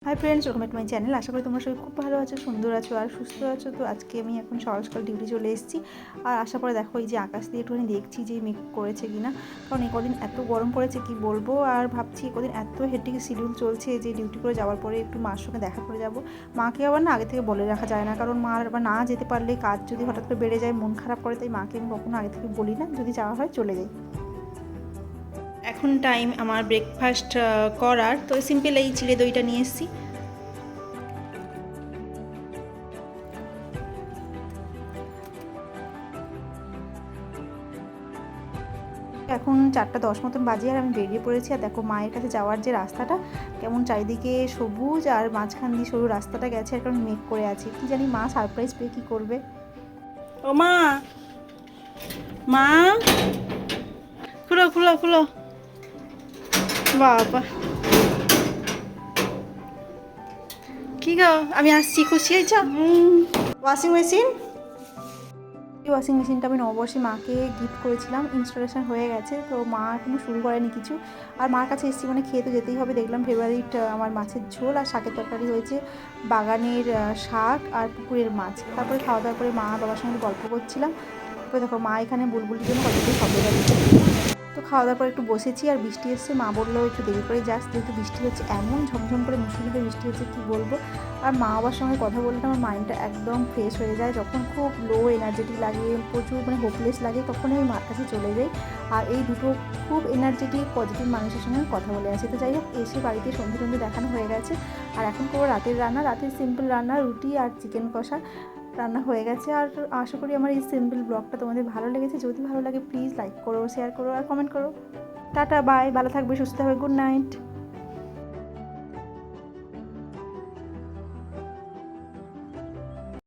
High friends, welcome to my channel. আশা করি তোমরা সবাই খুব ভালো আছো, সুন্দর আছো আর সুস্থ আছো। তো আজকে আমি এখন সকাল সকাল ডিউটি চলে এসেছি। আর আসার পরে দেখো এই যে আকাশ দিয়ে একটুখানি দেখছি যে মেঘ করেছে কিনা, কারণ এই কদিন এত গরম পড়েছে কি বলবো। আর ভাবছি কদিন এত হেক্টিক শিডিউল চলছে যে ডিউটি করে যাওয়ার পরে একটু মার সঙ্গে দেখা করে যাব। মাকে আবার না আগে থেকে বলে রাখা যায় না, কারণ মার আবার না যেতে পারলে কাজ যদি হঠাৎ করে বেড়ে যায় মন খারাপ করে, তাই মাকে আমি কখনো আগে থেকে বলি না, যদি যাওয়া হয় চলে যাই। এখন টাইম আমার ব্রেকফাস্ট করার, তো সিম্পল এই চিড়ে দইটা নিয়ে এসেছি। এখন 4:10 মতন বাজে আর আমি বেরিয়ে পড়েছি। আর দেখো মায়ের কাছে যাওয়ার যে রাস্তাটা কেমন চারিদিকে সবুজ আর মাঝখান দিয়ে সরু রাস্তাটা গেছে, আর কারণ মেঘ করে আছে। কি জানি মা সারপ্রাইজ পেয়ে কী করবে। ও মা, মা খুলো খুলো খুলো, বাবা কি গো, আমি আসছি, খুশি হয়েছ? ওয়াশিং মেশিন, এই ওয়াশিং মেশিনটা আমি নববর্ষে মাকে গিফট করেছিলাম, ইনস্টলেশন হয়ে গেছে। তো মা এখনও শুরু করেনি কিছু। আর মার কাছে এসেছি মানে খেয়ে তো যেতেই হবে। দেখলাম ফেভারিট আমার মাছের ঝোল আর শাকের তরকারি হয়েছে, বাগানের শাক আর পুকুরের মাছ। তারপরে খাওয়া দাওয়ার পরে মা বাবার সঙ্গে গল্প করছিলাম। তারপরে দেখো মা এখানে বুলবুলির জন্য কতগুলো শব্দ যাচ্ছে। তো খাওয়া দাওয়ার পর একটু বসেছি আর বৃষ্টি এসছে। মা বললো একটু দেরি করে যাস, যেহেতু বৃষ্টি হচ্ছে, এমন ঝমঝম করে মুসুলিভাবে বৃষ্টি হচ্ছে কী বলবো। আর মা বাবার সঙ্গে কথা বললে আমার মাইন্ডটা একদম ফ্রেশ হয়ে যায়। যখন খুব লো এনার্জেটিক লাগে, প্রচুর মানে হোপলেস লাগে, তখনই আমি মার কাছে চলে যাই। আর এই দুটো খুব এনার্জেটিক পজিটিভ মানুষের সঙ্গে আমি কথা বলে আছি। তো যাই হোক, এসে বাড়িতে সন্ধে দেখানো হয়ে গেছে। আর এখন করবো রাতের রান্না। রাতের সিম্পল রান্না, রুটি আর চিকেন কষা রান্না হয়ে গেছে। আর আশা করি আমার এই সিম্পল ব্লগটা তোমাদের ভালো লেগেছে। যদি ভালো লাগে প্লিজ লাইক করো, শেয়ার করো আর কমেন্ট করো। টাটা, বাই, ভালো থাকবে, সুস্থ থাকবে, গুড নাইট।